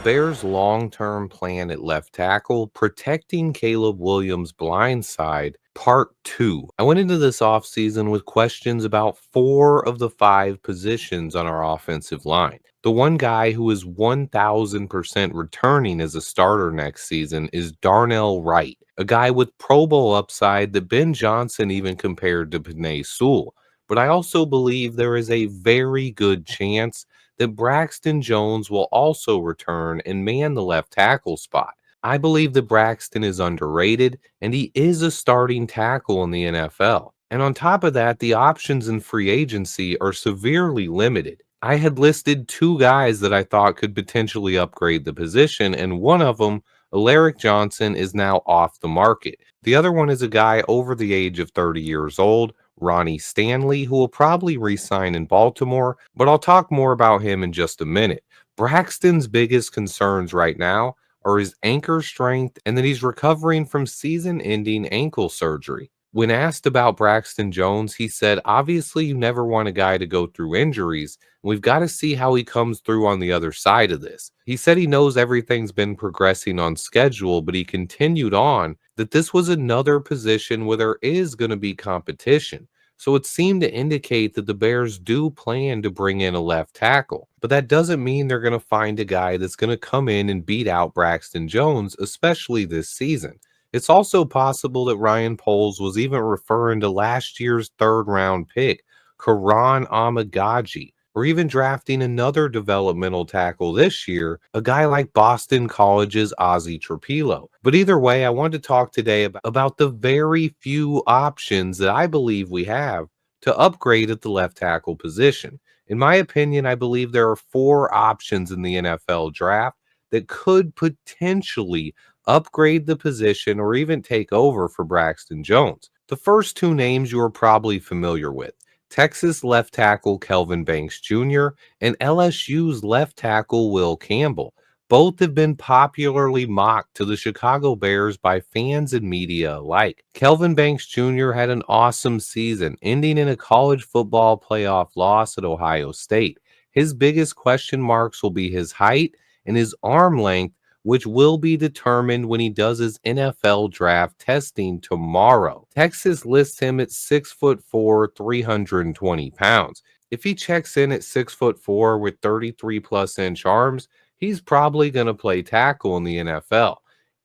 Bears' long-term plan at left tackle, protecting Caleb Williams' blind side, part 2. I went into this offseason with questions about 4 of the 5 positions on our offensive line. The one guy who is 1,000% returning as a starter next season is Darnell Wright, a guy with Pro Bowl upside that Ben Johnson even compared to Penei Sewell. But I also believe there is a very good chance that Braxton Jones will also return and man the left tackle spot. I believe that Braxton is underrated and he is a starting tackle in the NFL. And on top of that, the options in free agency are severely limited. I had listed 2 guys that I thought could potentially upgrade the position, and one of them, Alaric Johnson, is now off the market. The other one is a guy over the age of 30 years old, Ronnie Stanley, who will probably re sign in Baltimore, but I'll talk more about him in just a minute. Braxton's biggest concerns right now are his anchor strength and that he's recovering from season ending ankle surgery. When asked about Braxton Jones, he said, "Obviously, you never want a guy to go through injuries. We've got to see how he comes through on the other side of this." He said he knows everything's been progressing on schedule, but he continued on that this was another position where there is going to be competition. So it seemed to indicate that the Bears do plan to bring in a left tackle. But that doesn't mean they're going to find a guy that's going to come in and beat out Braxton Jones, especially this season. It's also possible that Ryan Poles was even referring to last year's third-round pick, Karan Amagaji, or even drafting another developmental tackle this year, a guy like Boston College's Ozzie Trapilo. But either way, I wanted to talk today about the very few options that I believe we have to upgrade at the left tackle position. In my opinion, I believe there are 4 options in the NFL draft that could potentially upgrade the position or even take over for Braxton Jones. The first 2 names you are probably familiar with: Texas left tackle Kelvin Banks Jr. and LSU's left tackle Will Campbell. Both have been popularly mocked to the Chicago Bears by fans and media alike. Kelvin Banks Jr. had an awesome season, ending in a college football playoff loss at Ohio State. His biggest question marks will be his height and his arm length, which will be determined when he does his NFL draft testing tomorrow. Texas lists him at 6'4", 320 pounds. If he checks in at 6'4" with 33 plus inch arms, he's probably going to play tackle in the NFL.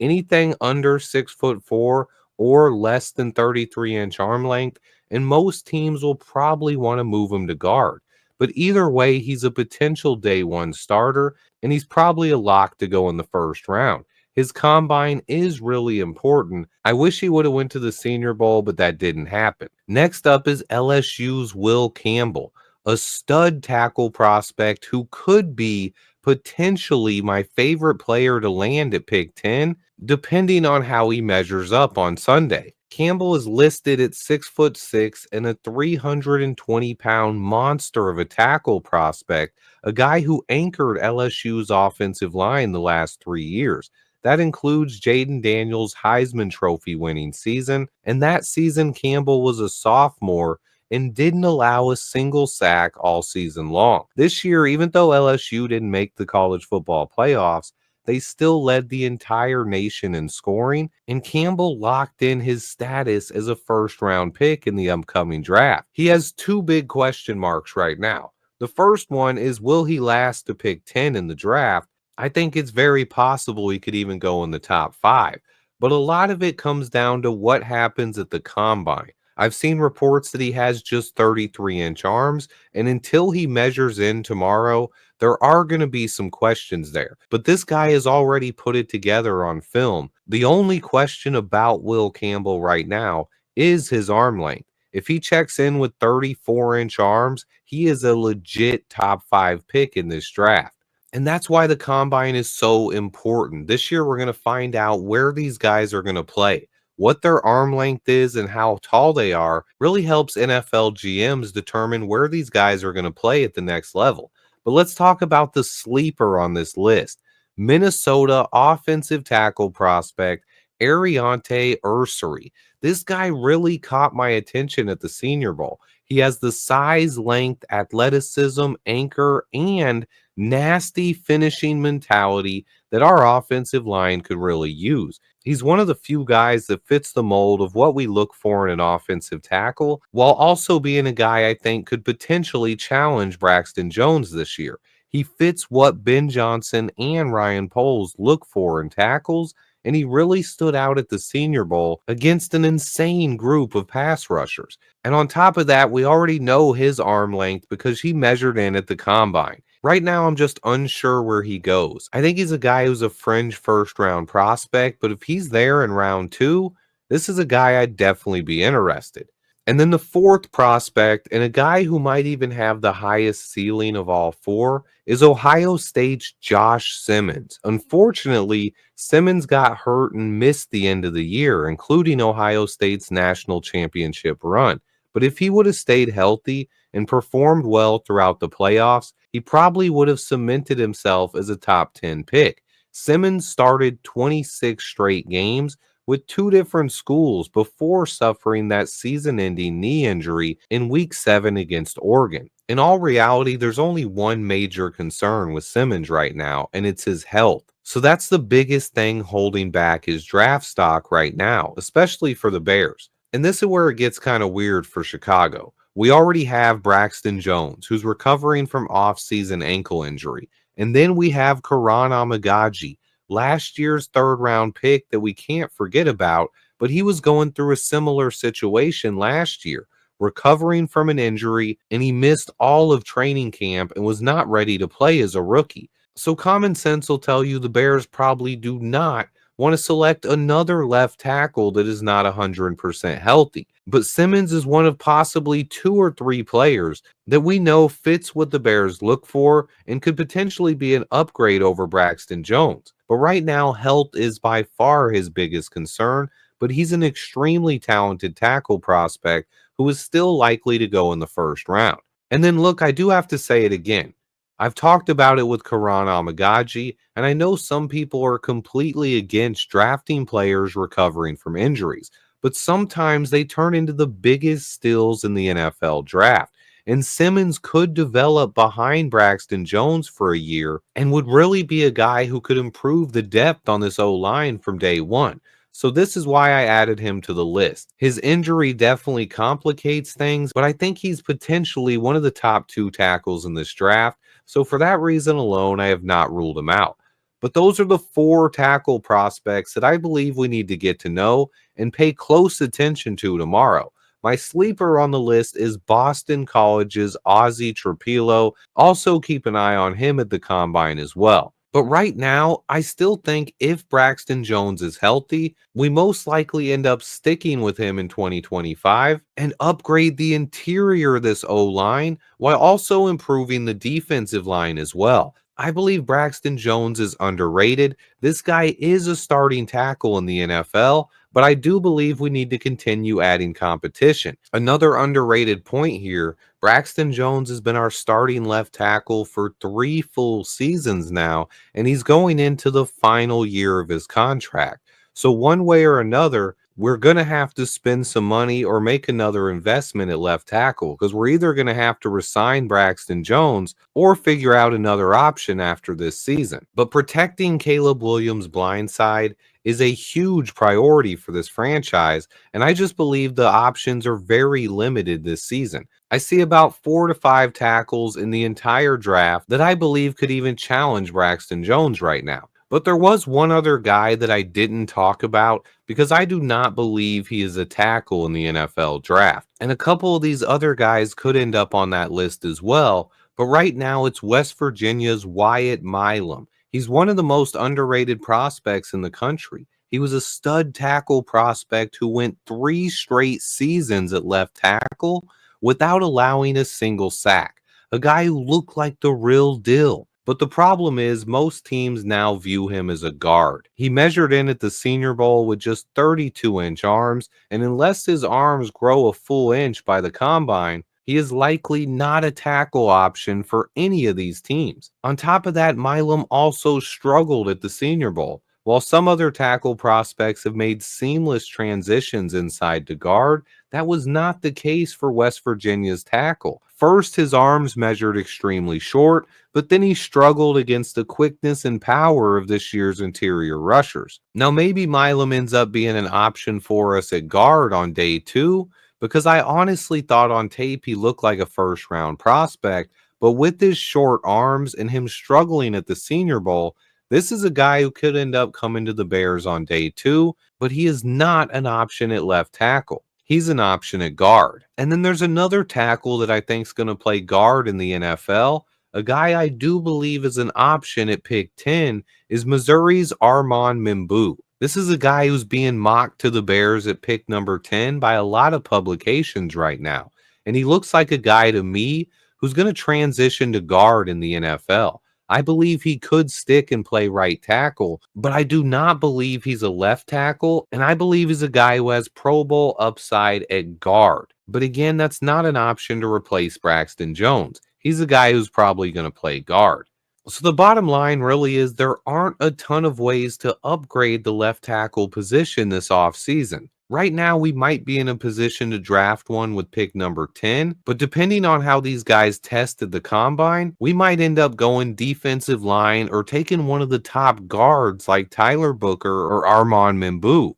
Anything under 6'4" or less than 33-inch arm length, and most teams will probably want to move him to guard. But either way, he's a potential day one starter, and he's probably a lock to go in the first round. His combine is really important. I wish he would have went to the Senior Bowl, but that didn't happen. Next up is LSU's Will Campbell, a stud tackle prospect who could be potentially my favorite player to land at pick 10, depending on how he measures up on Sunday. Campbell is listed at 6'6" and a 320-pound monster of a tackle prospect, a guy who anchored LSU's offensive line the last 3 years. That includes Jaden Daniels' Heisman Trophy winning season, and that season Campbell was a sophomore and didn't allow a single sack all season long. This year, even though LSU didn't make the college football playoffs, they still led the entire nation in scoring, and Campbell locked in his status as a first round pick in the upcoming draft. He has 2 big question marks right now. The first one is, will he last to pick 10 in the draft? I think it's very possible he could even go in the top 5. But a lot of it comes down to what happens at the combine. I've seen reports that he has just 33-inch arms, and until he measures in tomorrow, there are going to be some questions there. But this guy has already put it together on film. The only question about Will Campbell right now is his arm length. If he checks in with 34-inch arms, he is a legit top 5 pick in this draft. And that's why the combine is so important. This year, we're going to find out where these guys are going to play. What their arm length is and how tall they are really helps NFL GMs determine where these guys are going to play at the next level. But let's talk about the sleeper on this list: Minnesota offensive tackle prospect Ariante Ursary. This guy really caught my attention at the Senior Bowl. He has the size, length, athleticism, anchor, and nasty finishing mentality that our offensive line could really use. He's one of the few guys that fits the mold of what we look for in an offensive tackle, while also being a guy I think could potentially challenge Braxton Jones this year. He fits what Ben Johnson and Ryan Poles look for in tackles, and he really stood out at the Senior Bowl against an insane group of pass rushers. And on top of that, we already know his arm length because he measured in at the combine. Right now, I'm just unsure where he goes. I think he's a guy who's a fringe first round prospect, but if he's there in round two, this is a guy I'd definitely be interested. And then the fourth prospect, and a guy who might even have the highest ceiling of all four, is Ohio State's Josh Simmons. Unfortunately, Simmons got hurt and missed the end of the year, including Ohio State's national championship run. But if he would have stayed healthy and performed well throughout the playoffs, he probably would have cemented himself as a top 10 pick. Simmons started 26 straight games with two different schools before suffering that season ending knee injury in week 7 against Oregon. In all reality, there's only one major concern with Simmons right now, and it's his health. So that's the biggest thing holding back his draft stock right now, especially for the Bears. And this is where it gets kind of weird for Chicago. We already have Braxton Jones, who's recovering from off-season ankle injury. And then we have Karan Amagaji, last year's third round pick that we can't forget about, but he was going through a similar situation last year, recovering from an injury, and he missed all of training camp and was not ready to play as a rookie. So common sense will tell you the Bears probably do not want to select another left tackle that is not 100% healthy. But Simmons is one of possibly two or three players that we know fits what the Bears look for and could potentially be an upgrade over Braxton Jones. But right now, health is by far his biggest concern, but he's an extremely talented tackle prospect who is still likely to go in the first round. And then look, I do have to say it again. I've talked about it with Karan Amagaji, and I know some people are completely against drafting players recovering from injuries, but sometimes they turn into the biggest steals in the NFL draft. And Simmons could develop behind Braxton Jones for a year and would really be a guy who could improve the depth on this O line from day one. So this is why I added him to the list. His injury definitely complicates things, but I think he's potentially one of the top two tackles in this draft. So for that reason alone, I have not ruled him out. But those are the four tackle prospects that I believe we need to get to know and pay close attention to tomorrow. My sleeper on the list is Boston College's Ozzy Trapilo. Also keep an eye on him at the combine as well. But right now, I still think if Braxton Jones is healthy, we most likely end up sticking with him in 2025 and upgrade the interior of this O line while also improving the defensive line as well. I believe Braxton Jones is underrated. This guy is a starting tackle in the NFL, but I do believe we need to continue adding competition. Another underrated point here, Braxton Jones has been our starting left tackle for 3 full seasons now, and he's going into the final year of his contract. So one way or another, we're going to have to spend some money or make another investment at left tackle because we're either going to have to resign Braxton Jones or figure out another option after this season. But protecting Caleb Williams' blind side is a huge priority for this franchise, and I just believe the options are very limited this season. I see about 4 to 5 tackles in the entire draft that I believe could even challenge Braxton Jones right now. But there was one other guy that I didn't talk about because I do not believe he is a tackle in the NFL draft. And a couple of these other guys could end up on that list as well. But right now, it's West Virginia's Wyatt Milam. He's one of the most underrated prospects in the country. He was a stud tackle prospect who went 3 straight seasons at left tackle without allowing a single sack. A guy who looked like the real deal. But the problem is most teams now view him as a guard. He measured in at the Senior Bowl with just 32-inch arms, and unless his arms grow a full inch by the combine, he is likely not a tackle option for any of these teams. On top of that, Milam also struggled at the Senior Bowl. While some other tackle prospects have made seamless transitions inside to guard, that was not the case for West Virginia's tackle. First, his arms measured extremely short, but then he struggled against the quickness and power of this year's interior rushers. Now, maybe Milam ends up being an option for us at guard on day two, because I honestly thought on tape he looked like a first round prospect, but with his short arms and him struggling at the Senior Bowl, this is a guy who could end up coming to the Bears on day two, but he is not an option at left tackle. He's an option at guard. And then there's another tackle that I think is going to play guard in the NFL. A guy I do believe is an option at pick 10 is Missouri's Armand Mimbu. This is a guy who's being mocked to the Bears at pick number 10 by a lot of publications right now. And he looks like a guy to me who's going to transition to guard in the NFL. I believe he could stick and play right tackle, but I do not believe he's a left tackle, and I believe he's a guy who has Pro Bowl upside at guard. But again, that's not an option to replace Braxton Jones. He's a guy who's probably going to play guard. So the bottom line really is there aren't a ton of ways to upgrade the left tackle position this offseason. Right now, we might be in a position to draft one with pick number 10, but depending on how these guys tested the combine, we might end up going defensive line or taking one of the top guards like Tyler Booker or Armand Mimbu.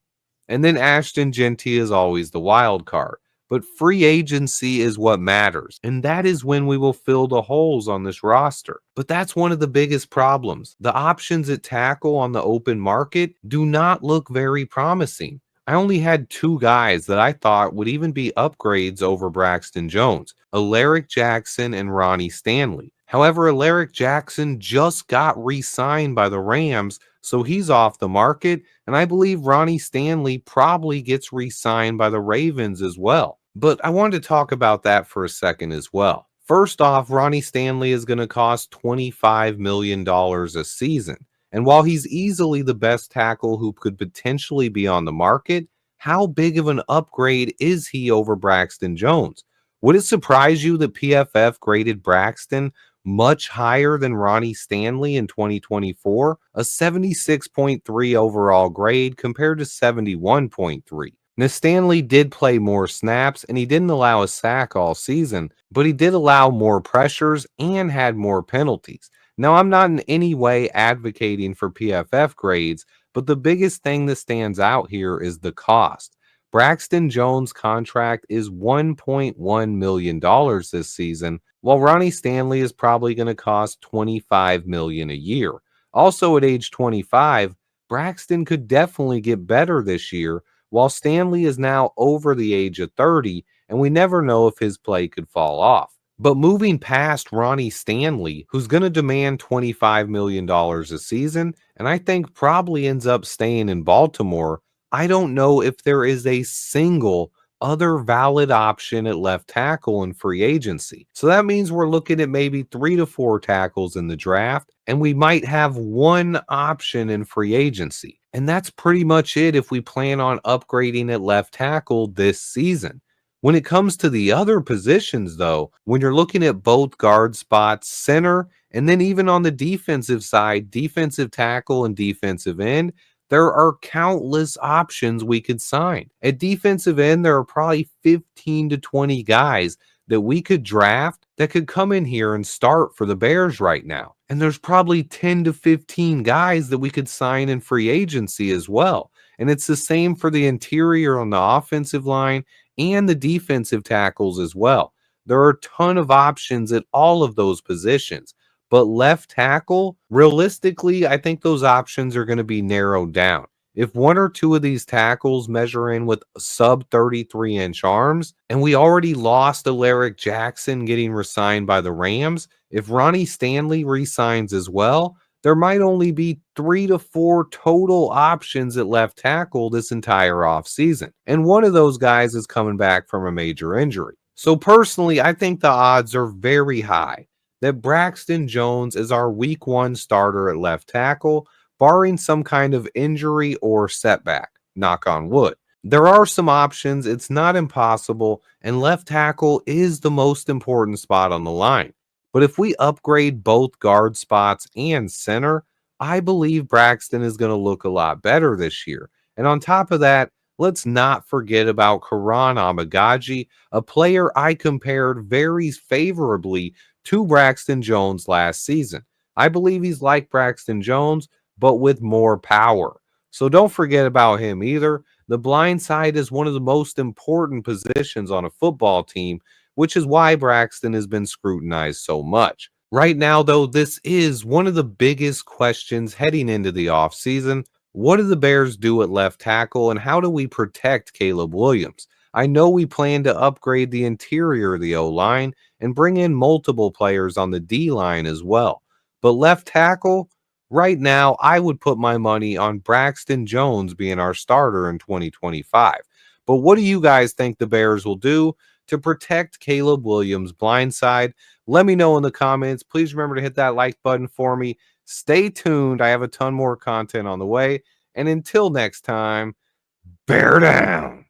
And then Ashton Genty is always the wild card. But free agency is what matters, and that is when we will fill the holes on this roster. But that's one of the biggest problems. The options at tackle on the open market do not look very promising. I only had two guys that I thought would even be upgrades over Braxton Jones, Alaric Jackson and Ronnie Stanley. However, Alaric Jackson just got re-signed by the Rams, so he's off the market, and I believe Ronnie Stanley probably gets re-signed by the Ravens as well. But I wanted to talk about that for a second as well. First off, Ronnie Stanley is going to cost $25 million a season. And while he's easily the best tackle who could potentially be on the market, how big of an upgrade is he over Braxton Jones? Would it surprise you that PFF graded Braxton much higher than Ronnie Stanley in 2024? A 76.3 overall grade compared to 71.3. Now, Stanley did play more snaps and he didn't allow a sack all season, but he did allow more pressures and had more penalties. Now, I'm not in any way advocating for PFF grades, but the biggest thing that stands out here is the cost. Braxton Jones' contract is $1.1 million this season, while Ronnie Stanley is probably going to cost $25 million a year. Also, at age 25, Braxton could definitely get better this year, while Stanley is now over the age of 30, and we never know if his play could fall off. But moving past Ronnie Stanley, who's going to demand $25 million a season, and I think probably ends up staying in Baltimore, I don't know if there is a single other valid option at left tackle in free agency. So that means we're looking at maybe 3 to 4 tackles in the draft, and we might have one option in free agency. And that's pretty much it if we plan on upgrading at left tackle this season. When it comes to the other positions, though, when you're looking at both guard spots, center, and then even on the defensive side, defensive tackle and defensive end, there are countless options we could sign. At defensive end, there are probably 15 to 20 guys that we could draft that could come in here and start for the Bears right now. And there's probably 10 to 15 guys that we could sign in free agency as well. And it's the same for the interior on the offensive line and the defensive tackles as well. There are a ton of options at all of those positions. But left tackle, realistically, I think those options are going to be narrowed down. If one or two of these tackles measure in with sub 33-inch arms, and we already lost Alaric Jackson getting re-signed by the Rams, if Ronnie Stanley re-signs as well, there might only be 3 to 4 total options at left tackle this entire offseason. And one of those guys is coming back from a major injury. So personally, I think the odds are very high that Braxton Jones is our week 1 starter at left tackle, barring some kind of injury or setback, knock on wood. There are some options, it's not impossible, and left tackle is the most important spot on the line. But if we upgrade both guard spots and center, I believe Braxton is going to look a lot better this year. And on top of that, let's not forget about Karan Amagaji, a player I compared very favorably to Braxton Jones last season. I believe he's like Braxton Jones, but with more power. So don't forget about him either. The blind side is one of the most important positions on a football team, which is why Braxton has been scrutinized so much. Right now, though, this is one of the biggest questions heading into the offseason. What do the Bears do at left tackle, and how do we protect Caleb Williams? I know we plan to upgrade the interior of the O line and bring in multiple players on the D line as well. But left tackle, right now, I would put my money on Braxton Jones being our starter in 2025. But what do you guys think the Bears will do to protect Caleb Williams' blindside? Let me know in the comments. Please remember to hit that like button for me. Stay tuned. I have a ton more content on the way. And until next time, bear down.